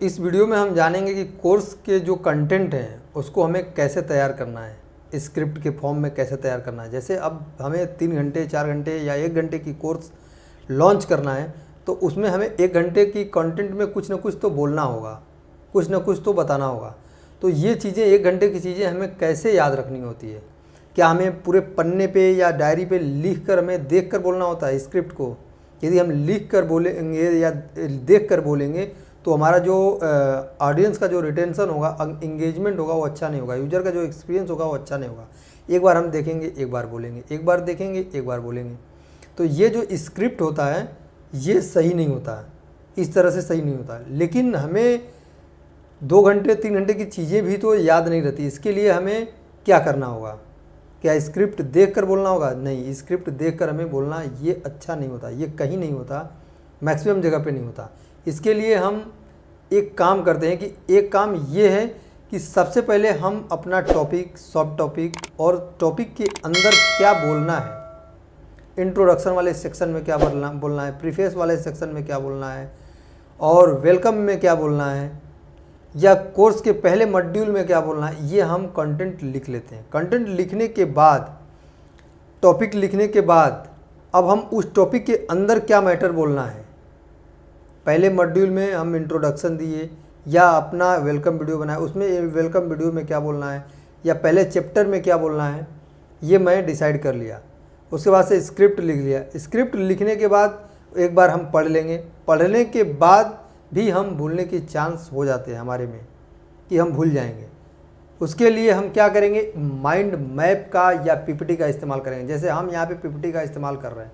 इस वीडियो में हम जानेंगे कि कोर्स के जो कंटेंट हैं उसको हमें कैसे तैयार करना है, स्क्रिप्ट के फॉर्म में कैसे तैयार करना है। जैसे अब हमें 3 घंटे 4 घंटे या 1 घंटे की कोर्स लॉन्च करना है, तो उसमें हमें 1 घंटे की कंटेंट में कुछ ना कुछ तो बोलना होगा, कुछ ना कुछ तो बताना होगा। तो ये चीज़ें 1 घंटे की चीज़ें हमें कैसे याद रखनी होती है? क्या हमें पूरे पन्ने पे या डायरी पे लिख कर हमें देख कर बोलना होता है स्क्रिप्ट को? यदि हम लिख कर बोलेंगे या देख कर बोलेंगे तो हमारा जो ऑडियंस का जो रिटेंशन होगा, इंगेजमेंट होगा, वो अच्छा नहीं होगा। यूजर का जो एक्सपीरियंस होगा वो अच्छा नहीं होगा। एक बार हम देखेंगे, एक बार बोलेंगे, एक बार देखेंगे, एक बार बोलेंगे। तो ये जो स्क्रिप्ट होता है ये सही नहीं होता है, इस तरह से सही नहीं होता है। लेकिन हमें 2 घंटे 3 घंटे की चीज़ें भी तो याद नहीं रहती। इसके लिए हमें क्या करना होगा? क्या स्क्रिप्ट देख कर बोलना होगा? नहीं, स्क्रिप्ट देख कर हमें बोलना ये अच्छा नहीं होता, ये कहीं नहीं होता, मैक्सिमम जगह पे नहीं होता। इसके लिए हम एक काम करते हैं कि एक काम ये है कि सबसे पहले हम अपना टॉपिक, सब टॉपिक और टॉपिक के अंदर क्या बोलना है, इंट्रोडक्शन वाले सेक्शन में क्या बोलना है, प्रीफेस वाले सेक्शन में क्या बोलना है, और वेलकम में क्या बोलना है, या कोर्स के पहले मॉड्यूल में क्या बोलना है, ये हम कंटेंट लिख लेते हैं। कंटेंट लिखने के बाद, टॉपिक लिखने के बाद अब हम उस टॉपिक के अंदर क्या मैटर बोलना है। पहले मॉड्यूल में हम इंट्रोडक्शन दिए या अपना वेलकम वीडियो बनाया, उसमें वेलकम वीडियो में क्या बोलना है या पहले चैप्टर में क्या बोलना है, ये मैं डिसाइड कर लिया। उसके बाद से स्क्रिप्ट लिख लिया। स्क्रिप्ट लिखने के बाद एक बार हम पढ़ लेंगे। पढ़ने के बाद भी हम भूलने की चांस हो जाते हैं हमारे में कि हम भूल जाएंगे। उसके लिए हम क्या करेंगे, माइंड मैप का या पीपीटी का इस्तेमाल करेंगे। जैसे हम यहाँ पे पीपीटी का इस्तेमाल कर रहे हैं,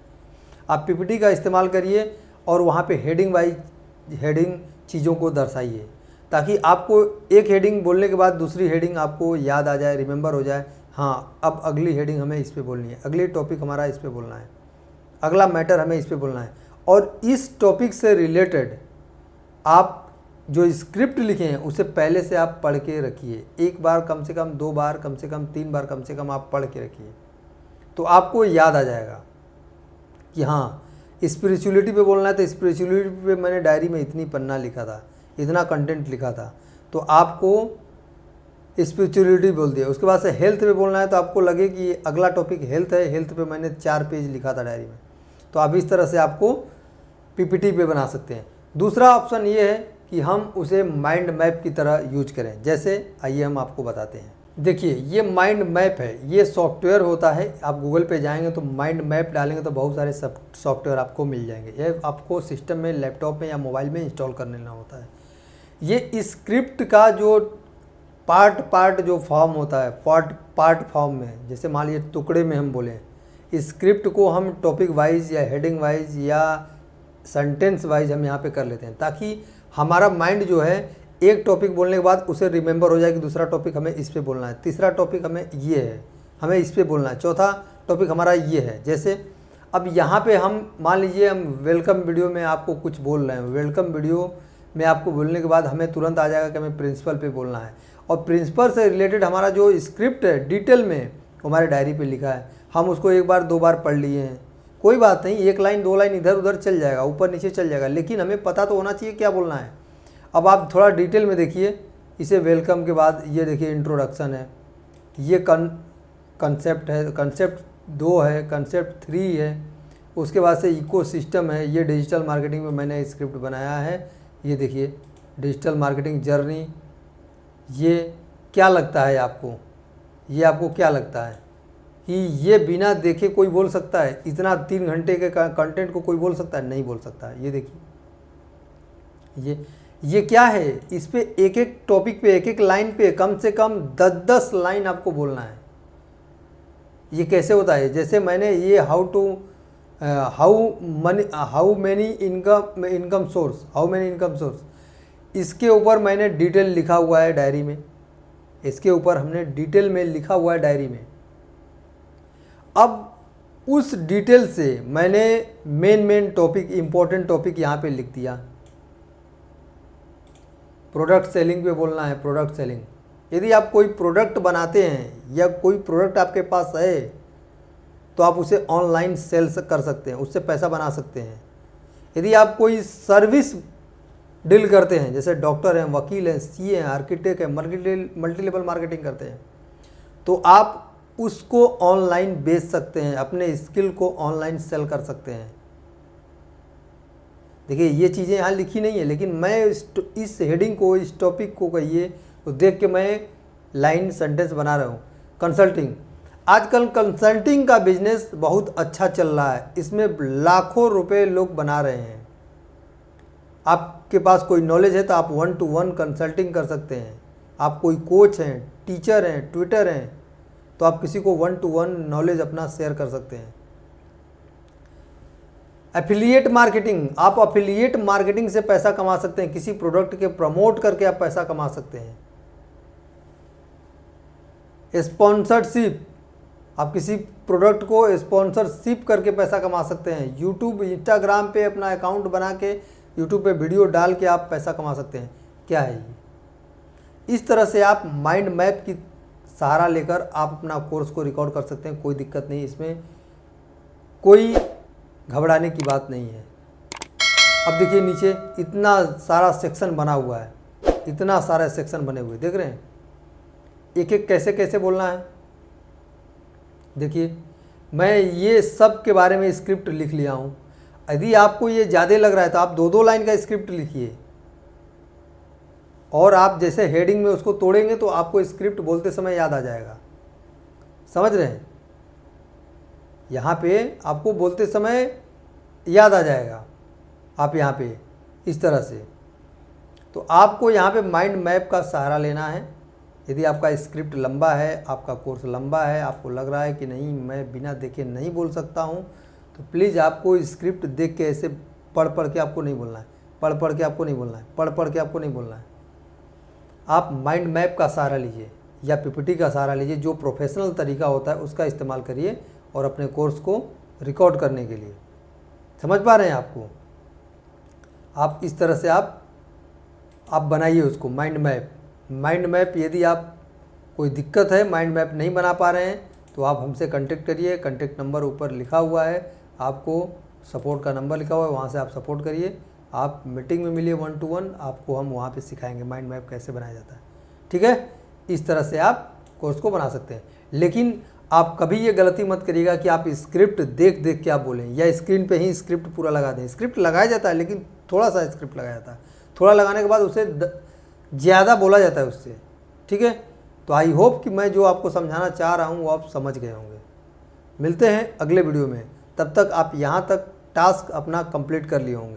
आप पीपीटी का इस्तेमाल करिए और वहाँ पे हेडिंग वाइज हेडिंग चीज़ों को दर्शाइए, ताकि आपको एक हेडिंग बोलने के बाद दूसरी हेडिंग आपको याद आ जाए, रिमेंबर हो जाए। हाँ, अब अगली हेडिंग हमें इस पे बोलनी है, अगली टॉपिक हमारा इस पे बोलना है, अगला मैटर हमें इस पे बोलना है। और इस टॉपिक से रिलेटेड आप जो स्क्रिप्ट लिखे हैं उसे पहले से आप पढ़ के रखिए। एक बार कम से कम, 2 बार कम से कम, 3 बार कम से कम आप पढ़ के रखिए, तो आपको याद आ जाएगा कि हाँ, स्पिरिचुअलिटी पे बोलना है तो स्पिरिचुअलिटी पे मैंने डायरी में इतनी पन्ना लिखा था, इतना कंटेंट लिखा था, तो आपको स्पिरिचुअलिटी बोल दिया। उसके बाद से हेल्थ पे बोलना है तो आपको लगे कि अगला टॉपिक हेल्थ है, हेल्थ पे मैंने 4 पेज लिखा था डायरी में। तो आप इस तरह से आपको पीपीटी पे बना सकते हैं। दूसरा ऑप्शन ये है कि हम उसे माइंड मैप की तरह यूज करें। जैसे आइए हम आपको बताते हैं। देखिए, ये माइंड मैप है, ये सॉफ्टवेयर होता है। आप गूगल पे जाएंगे तो माइंड मैप डालेंगे तो बहुत सारे सॉफ्टवेयर आपको मिल जाएंगे। ये आपको सिस्टम में, लैपटॉप में या मोबाइल में इंस्टॉल कर लेना होता है। ये स्क्रिप्ट का जो पार्ट जो फॉर्म होता है, पार्ट फॉर्म में, जैसे मान लीजिए टुकड़े में हम बोलें, स्क्रिप्ट को हम टॉपिक वाइज या हेडिंग वाइज या सेंटेंस वाइज हम यहाँ पे कर लेते हैं, ताकि हमारा माइंड जो है एक टॉपिक बोलने के बाद उसे रिमेंबर हो जाए कि दूसरा टॉपिक हमें इस पे बोलना है, तीसरा टॉपिक हमें ये है, हमें इस पे बोलना है, चौथा टॉपिक हमारा ये है। जैसे अब यहाँ पे हम मान लीजिए हम वेलकम वीडियो में आपको कुछ बोल रहे हैं, वेलकम वीडियो में आपको बोलने के बाद हमें तुरंत आ जाएगा कि हमें प्रिंसिपल पे बोलना है, और प्रिंसिपल से रिलेटेड हमारा जो स्क्रिप्ट है डिटेल में हमारे डायरी पे लिखा है, हम उसको 1 बार 2 बार पढ़ लिए हैं, कोई बात नहीं, 1 लाइन 2 लाइन इधर उधर चल जाएगा, ऊपर नीचे चल जाएगा, लेकिन हमें पता तो होना चाहिए क्या बोलना है। अब आप थोड़ा डिटेल में देखिए, इसे वेलकम के बाद ये देखिए इंट्रोडक्शन है, ये कंसेप्ट है, कंसेप्ट 2 है, कंसेप्ट 3 है, उसके बाद से इकोसिस्टम है, ये डिजिटल मार्केटिंग में मैंने स्क्रिप्ट बनाया है। ये देखिए डिजिटल मार्केटिंग जर्नी। ये क्या लगता है आपको, ये आपको क्या लगता है कि ये बिना देखे कोई बोल सकता है? इतना 3 घंटे के कंटेंट को कोई बोल सकता है? नहीं बोल सकता है। ये देखिए, ये क्या है, इस पे एक एक टॉपिक पे, एक एक लाइन पे कम से कम 10-10 लाइन आपको बोलना है। ये कैसे होता है? जैसे मैंने ये हाउ मैनी इनकम सोर्स, इसके ऊपर मैंने डिटेल लिखा हुआ है डायरी में, इसके ऊपर हमने डिटेल में लिखा हुआ है डायरी में। अब उस डिटेल से मैंने मेन टॉपिक, इंपॉर्टेंट टॉपिक यहाँ पे लिख दिया। प्रोडक्ट सेलिंग पे बोलना है, प्रोडक्ट सेलिंग। यदि आप कोई प्रोडक्ट बनाते हैं या कोई प्रोडक्ट आपके पास है तो आप उसे ऑनलाइन सेल्स कर सकते हैं, उससे पैसा बना सकते हैं। यदि आप कोई सर्विस डील करते हैं, जैसे डॉक्टर हैं, वकील हैं, सीए हैं, आर्किटेक्ट हैं, मल्टी लेवल मार्केटिंग करते हैं, तो आप उसको ऑनलाइन बेच सकते हैं, अपने स्किल को ऑनलाइन सेल कर सकते हैं। देखिए ये चीज़ें यहाँ लिखी नहीं है, लेकिन मैं इस हेडिंग को, इस टॉपिक को कहिए तो देख के मैं लाइन सेंटेंस बना रहा हूँ। कंसल्टिंग, आजकल कंसल्टिंग का बिजनेस बहुत अच्छा चल रहा है, इसमें लाखों रुपए लोग बना रहे हैं। आपके पास कोई नॉलेज है तो आप 1-to-1 कंसल्टिंग कर सकते हैं। आप कोई कोच हैं, टीचर हैं, ट्विटर हैं, तो आप किसी को 1-to-1 नॉलेज अपना शेयर कर सकते हैं। एफिलिएट मार्केटिंग, आप एफिलिएट मार्केटिंग से पैसा कमा सकते हैं, किसी प्रोडक्ट के प्रमोट करके आप पैसा कमा सकते हैं। स्पॉन्सरशिप, आप किसी प्रोडक्ट को स्पॉन्सरशिप करके पैसा कमा सकते हैं। यूट्यूब, इंस्टाग्राम पे अपना अकाउंट बना के यूट्यूब पे वीडियो डाल के आप पैसा कमा सकते हैं। क्या है ये? इस तरह से आप माइंड मैप की सहारा लेकर आप अपना कोर्स को रिकॉर्ड कर सकते हैं, कोई दिक्कत नहीं, इसमें कोई घबराने की बात नहीं है। अब देखिए नीचे इतना सारा सेक्शन बना हुआ है, इतना सारा सेक्शन बने हुए देख रहे हैं, एक एक कैसे कैसे बोलना है। देखिए मैं ये सब के बारे में स्क्रिप्ट लिख लिया हूँ। यदि आपको ये ज़्यादा लग रहा है तो आप 2-2 लाइन का स्क्रिप्ट लिखिए, और आप जैसे हेडिंग में उसको तोड़ेंगे तो आपको स्क्रिप्ट बोलते समय याद आ जाएगा। समझ रहे हैं? यहाँ पे आपको बोलते समय याद आ जाएगा, आप यहाँ पे इस तरह से। तो आपको यहाँ पे माइंड मैप का सहारा लेना है। यदि आपका स्क्रिप्ट लंबा है, आपका कोर्स लंबा है, आपको लग रहा है कि नहीं मैं बिना देखे नहीं बोल सकता हूँ, तो प्लीज़ आपको स्क्रिप्ट देख के ऐसे पढ़ के आपको नहीं बोलना है, पढ़ के आपको नहीं बोलना है, पढ़ के आपको नहीं बोलना है। आप माइंड मैप का सहारा लीजिए या पीपीटी का सहारा लीजिए, जो प्रोफेशनल तरीका होता है उसका इस्तेमाल करिए और अपने कोर्स को रिकॉर्ड करने के लिए। समझ पा रहे हैं आपको? आप इस तरह से आप बनाइए उसको माइंड मैप। माइंड मैप, यदि आप कोई दिक्कत है, माइंड मैप नहीं बना पा रहे हैं, तो आप हमसे कांटेक्ट करिए। कांटेक्ट नंबर ऊपर लिखा हुआ है, आपको सपोर्ट का नंबर लिखा हुआ है, वहाँ से आप सपोर्ट करिए। आप मीटिंग में मिलिए 1-to-1, आपको हम वहाँ पे सिखाएंगे माइंड मैप कैसे बनाया जाता है। ठीक है? इस तरह से आप कोर्स को बना सकते हैं। लेकिन आप कभी ये गलती मत करिएगा कि आप स्क्रिप्ट देख के आप बोलें या स्क्रीन पे ही स्क्रिप्ट पूरा लगा दें। स्क्रिप्ट लगाया जाता है, लेकिन थोड़ा सा स्क्रिप्ट लगाया जाता है, थोड़ा लगाने के बाद उसे ज़्यादा बोला जाता है उससे। ठीक है? तो आई होप कि मैं जो आपको समझाना चाह रहा हूँ वो आप समझ गए होंगे। मिलते हैं अगले वीडियो में, तब तक आप यहाँ तक टास्क अपना कंप्लीट कर लिए होंगे।